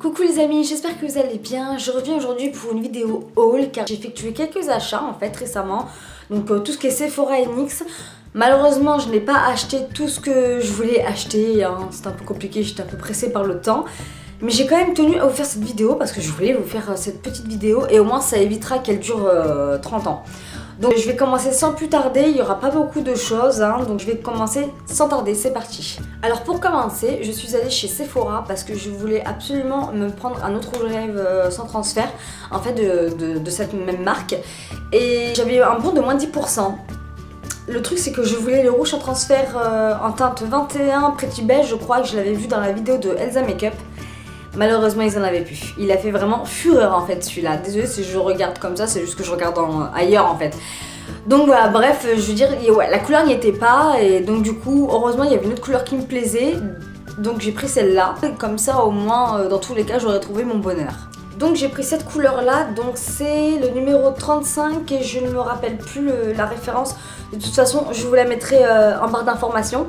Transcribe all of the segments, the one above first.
Coucou les amis, j'espère que vous allez bien. Je reviens aujourd'hui pour une vidéo haul car j'ai effectué quelques achats en fait récemment. Donc tout ce qui est Sephora et NYX. Malheureusement je n'ai pas acheté tout ce que je voulais acheter, hein. C'était un peu compliqué, j'étais un peu pressée par le temps. Mais j'ai quand même tenu à vous faire cette vidéo parce que je voulais vous faire cette petite vidéo et au moins ça évitera qu'elle dure 30 ans. Donc je vais commencer sans plus tarder, il n'y aura pas beaucoup de choses, hein, donc je vais commencer sans tarder, c'est parti. Alors pour commencer, je suis allée chez Sephora parce que je voulais absolument me prendre un autre rouge à lèvres sans transfert, en fait de cette même marque. Et j'avais un bon de moins 10%. Le truc c'est que je voulais le rouge sans transfert en teinte 21 Pretty Beige, je crois que je l'avais vu dans la vidéo de Elsa Makeup. Malheureusement ils en avaient plus. Il a fait vraiment fureur en fait celui-là. Désolée si je regarde comme ça, c'est juste que je regarde ailleurs en fait. Donc voilà, bref, je veux dire, ouais, la couleur n'y était pas et donc du coup, heureusement il y avait une autre couleur qui me plaisait. Donc j'ai pris celle-là. Comme ça au moins, dans tous les cas, j'aurais trouvé mon bonheur. Donc j'ai pris cette couleur-là, donc c'est le numéro 35 et je ne me rappelle plus la référence. De toute façon, je vous la mettrai en barre d'informations.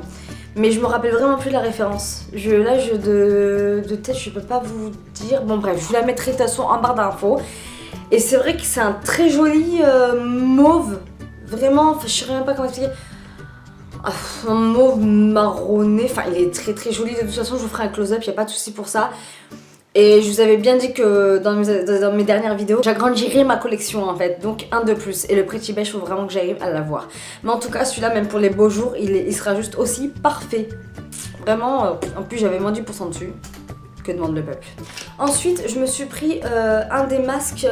Mais je me rappelle vraiment plus la référence. De tête, je peux pas vous dire. Bon bref, je vous la mettrai de toute façon en barre d'infos. Et c'est vrai que c'est un très joli mauve. Vraiment, je sais même pas comment expliquer. Un mauve marronné. Enfin, il est très très joli. De toute façon, je vous ferai un close-up, il n'y a pas de souci pour ça. Et je vous avais bien dit que dans mes dernières vidéos, j'agrandirai ma collection en fait, donc un de plus. Et le Pretty Beige, il faut vraiment que j'arrive à l'avoir. Mais en tout cas, celui-là, même pour les beaux jours, il sera juste aussi parfait. Vraiment, en plus j'avais moins 10% dessus. Que demande le peuple. Ensuite, je me suis pris un des masques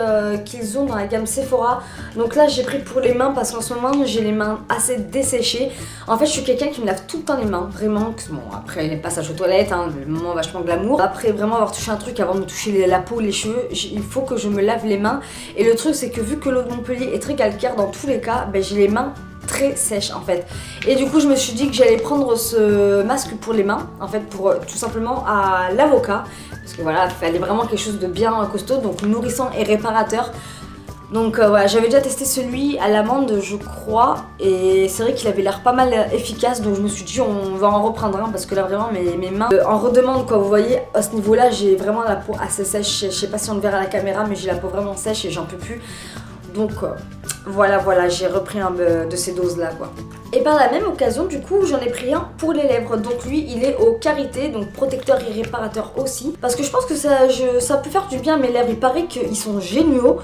qu'ils ont dans la gamme Sephora. Donc là, j'ai pris pour les mains parce qu'en ce moment, j'ai les mains assez desséchées. En fait, je suis quelqu'un qui me lave tout le temps les mains, vraiment. Bon, après les passages aux toilettes, hein, le moment vachement glamour. Après, vraiment avoir touché un truc avant de me toucher la peau, les cheveux, il faut que je me lave les mains. Et le truc, c'est que vu que l'eau de Montpellier est très calcaire dans tous les cas, ben, j'ai les mains très sèche en fait. Et du coup je me suis dit que j'allais prendre ce masque pour les mains en fait pour tout simplement à l'avocat parce que voilà, il fallait vraiment quelque chose de bien costaud, donc nourrissant et réparateur. Donc voilà, j'avais déjà testé celui à l'amande je crois et c'est vrai qu'il avait l'air pas mal efficace, donc je me suis dit on va en reprendre un parce que là vraiment mes mains en redemandent quoi. Vous voyez à ce niveau là j'ai vraiment la peau assez sèche, je sais pas si on le verra à la caméra mais j'ai la peau vraiment sèche et j'en peux plus. Donc voilà, j'ai repris un de ces doses là quoi. Et par la même occasion du coup j'en ai pris un pour les lèvres. Donc lui il est au karité, donc protecteur et réparateur aussi. Parce que je pense que ça peut faire du bien à mes lèvres, il paraît qu'ils sont géniaux.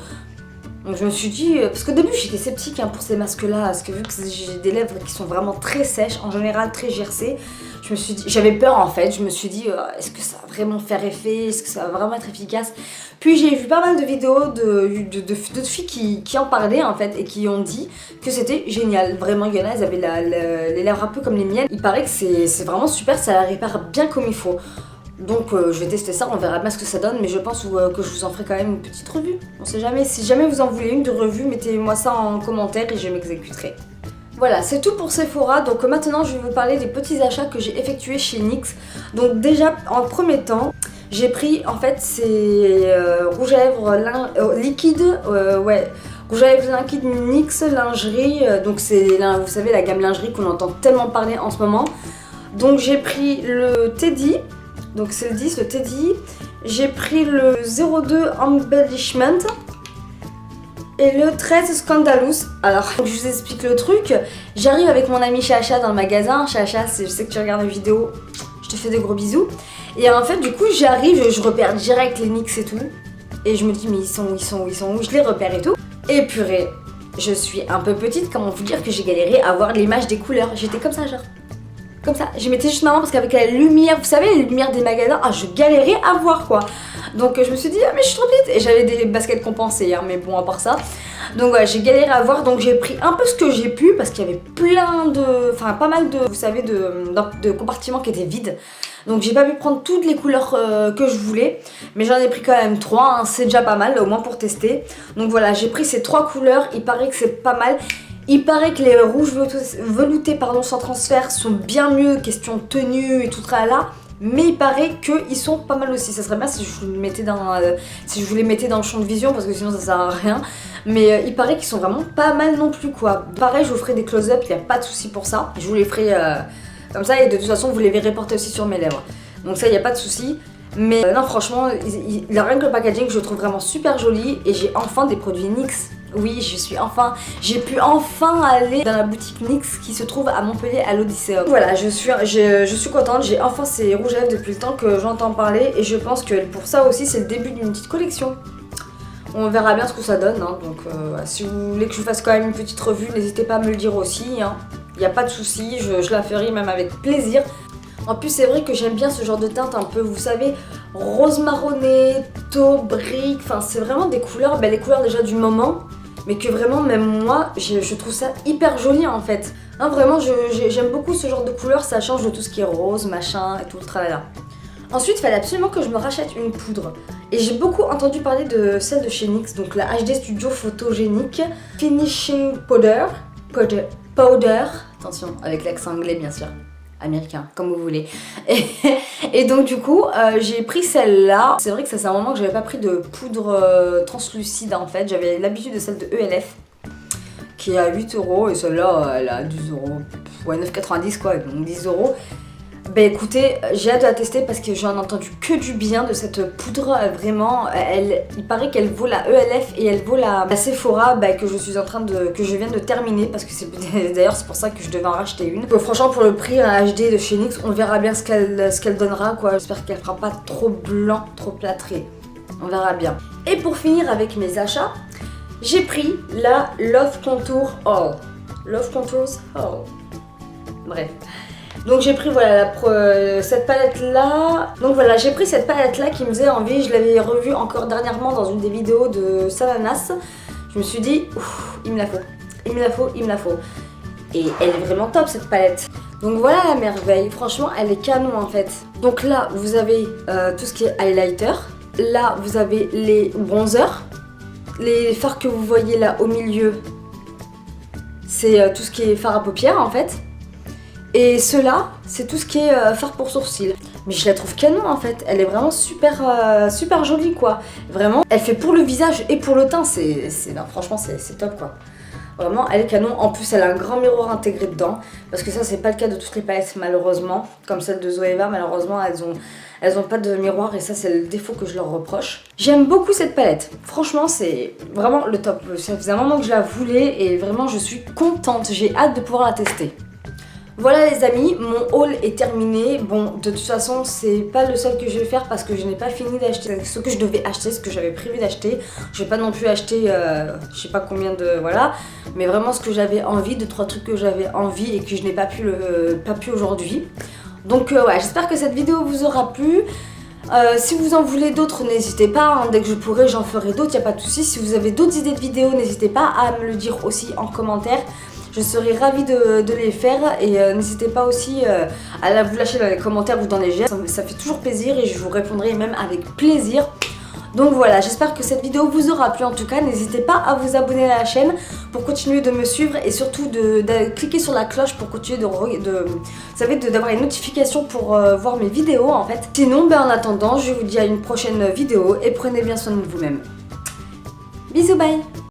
Donc je me suis dit, parce qu'au début j'étais sceptique hein, pour ces masques là, parce que vu que j'ai des lèvres qui sont vraiment très sèches, en général très gercées, je me suis dit, j'avais peur en fait, je me suis dit est-ce que ça va vraiment faire effet, est-ce que ça va vraiment être efficace. Puis j'ai vu pas mal de vidéos de filles qui en parlaient en fait et qui ont dit que c'était génial. Vraiment il y en a, elles avaient les lèvres un peu comme les miennes, il paraît que c'est vraiment super, ça la répare bien comme il faut. Donc je vais tester ça, on verra bien ce que ça donne, mais je pense que je vous en ferai quand même une petite revue. On sait jamais, si jamais vous en voulez une de revue, mettez-moi ça en commentaire et je m'exécuterai. Voilà, c'est tout pour Sephora, donc maintenant je vais vous parler des petits achats que j'ai effectués chez NYX. Donc déjà, en premier temps, j'ai pris en fait ces rouges à lèvres liquide, ouais, rouge à lèvres liquide NYX lingerie, donc c'est, vous savez, la gamme lingerie qu'on entend tellement parler en ce moment. Donc j'ai pris le Teddy. Donc c'est le 10, le Teddy. J'ai pris le 02 Embellishment et le 13 Scandalous. Alors, je vous explique le truc. J'arrive avec mon ami Chacha dans le magasin. Chacha, je sais que tu regardes la vidéo, je te fais des gros bisous. Et en fait, du coup, j'arrive, je repère direct les NYX et tout. Et je me dis, mais ils sont où? Je les repère et tout. Et purée, je suis un peu petite, comment vous dire que j'ai galéré à voir l'image des couleurs. J'étais comme ça, genre. Comme ça, je mettais juste ma main parce qu'avec la lumière, vous savez, les lumières des magasins, je galérais à voir quoi. Donc je me suis dit, ah mais je suis trop petite. Et j'avais des baskets compensées, hein, mais bon, à part ça. Donc voilà, j'ai galéré à voir, donc j'ai pris un peu ce que j'ai pu parce qu'il y avait pas mal de, vous savez, de compartiments qui étaient vides. Donc j'ai pas pu prendre toutes les couleurs que je voulais, mais j'en ai pris quand même 3, hein, c'est déjà pas mal, au moins pour tester. Donc voilà, j'ai pris ces 3 couleurs, il paraît que c'est pas mal. Il paraît que les rouges veloutés sans transfert sont bien mieux, question tenue et tout là. Mais il paraît qu'ils sont pas mal aussi. Ça serait bien si je vous les mettais dans le champ de vision parce que sinon ça sert à rien. Mais il paraît qu'ils sont vraiment pas mal non plus quoi. Pareil, je vous ferai des close-up, il n'y a pas de souci pour ça. Je vous les ferai comme ça et de toute façon vous les verrez porter aussi sur mes lèvres. Donc ça, il n'y a pas de souci. Mais non, franchement, il a rien que le packaging, je le trouve vraiment super joli. Et j'ai enfin des produits NYX. Oui, j'ai pu enfin aller dans la boutique NYX qui se trouve à Montpellier à l'Odysseum. Voilà, je suis contente, j'ai enfin ces rouges à lèvres depuis le temps que j'entends parler. Et je pense que pour ça aussi, c'est le début d'une petite collection. On verra bien ce que ça donne, hein. Donc si vous voulez que je fasse quand même une petite revue, n'hésitez pas à me le dire aussi, hein. Y a pas de souci, je la ferai même avec plaisir. En plus c'est vrai que j'aime bien ce genre de teinte un peu, vous savez, rose marronné, taupe, brique, enfin c'est vraiment des couleurs, les couleurs déjà du moment, mais que vraiment même moi, je trouve ça hyper joli en fait. Hein, vraiment j'aime beaucoup ce genre de couleurs, ça change de tout ce qui est rose, machin et tout le tralala. Ensuite, il fallait absolument que je me rachète une poudre. Et j'ai beaucoup entendu parler de celle de chez NYX, donc la HD Studio Photogenic Finishing Powder. Attention, avec l'accent anglais bien sûr. Américain, comme vous voulez. Et donc du coup, j'ai pris celle-là. C'est vrai que ça c'est un moment que j'avais pas pris de poudre translucide en fait. J'avais l'habitude de celle de ELF qui est à 8 € et celle-là elle a 10 €. Ouais, 9,90 quoi, donc 10 €. Ben écoutez, j'ai hâte de la tester parce que j'en ai entendu que du bien de cette poudre, vraiment, il paraît qu'elle vaut la ELF et elle vaut la Sephora que je viens de terminer parce que d'ailleurs c'est pour ça que je devais en racheter une. Donc, franchement pour le prix HD de chez NYX, on verra bien ce qu'elle donnera quoi, j'espère qu'elle fera pas trop blanc, trop plâtré, on verra bien. Et pour finir avec mes achats, j'ai pris la Love Contour All. Love Contours All. Bref. Donc j'ai pris voilà cette palette là. Donc voilà, j'ai pris cette palette là qui me faisait envie. Je l'avais revue encore dernièrement dans une des vidéos de Savanas. Je me suis dit, il me la faut, il me la faut, il me la faut. Et elle est vraiment top cette palette. Donc voilà la merveille, franchement elle est canon en fait. Donc là vous avez tout ce qui est highlighter. Là vous avez les bronzers. Les fards que vous voyez là au milieu, c'est tout ce qui est fard à paupières en fait. Et ceux-là, c'est tout ce qui est fard pour sourcils. Mais je la trouve canon en fait, elle est vraiment super jolie quoi. Vraiment, elle fait pour le visage et pour le teint, non, franchement c'est top quoi. Vraiment, elle est canon. En plus, elle a un grand miroir intégré dedans. Parce que ça, c'est pas le cas de toutes les palettes malheureusement. Comme celle de Zoeva, malheureusement, elles ont pas de miroir et ça, c'est le défaut que je leur reproche. J'aime beaucoup cette palette. Franchement, c'est vraiment le top. Ça faisait un moment que je la voulais et vraiment, je suis contente. J'ai hâte de pouvoir la tester. Voilà les amis, mon haul est terminé. Bon, de toute façon, c'est pas le seul que je vais faire parce que je n'ai pas fini d'acheter ce que je devais acheter, ce que j'avais prévu d'acheter. Je vais pas non plus acheter, je sais pas combien de... voilà. Mais vraiment ce que j'avais envie, 2-3 trucs que j'avais envie et que je n'ai pas pu aujourd'hui. Donc ouais, j'espère que cette vidéo vous aura plu. Si vous en voulez d'autres, n'hésitez pas, hein. Dès que je pourrai, j'en ferai d'autres, il n'y a pas de souci. Si vous avez d'autres idées de vidéos, n'hésitez pas à me le dire aussi en commentaire. Je serai ravie de les faire et n'hésitez pas aussi à vous lâcher dans les commentaires ou dans les GF. Ça fait toujours plaisir et je vous répondrai même avec plaisir. Donc voilà, j'espère que cette vidéo vous aura plu en tout cas. N'hésitez pas à vous abonner à la chaîne pour continuer de me suivre et surtout de cliquer sur la cloche pour continuer d'avoir les notifications pour voir mes vidéos en fait. Sinon, en attendant, je vous dis à une prochaine vidéo et prenez bien soin de vous-même. Bisous, bye!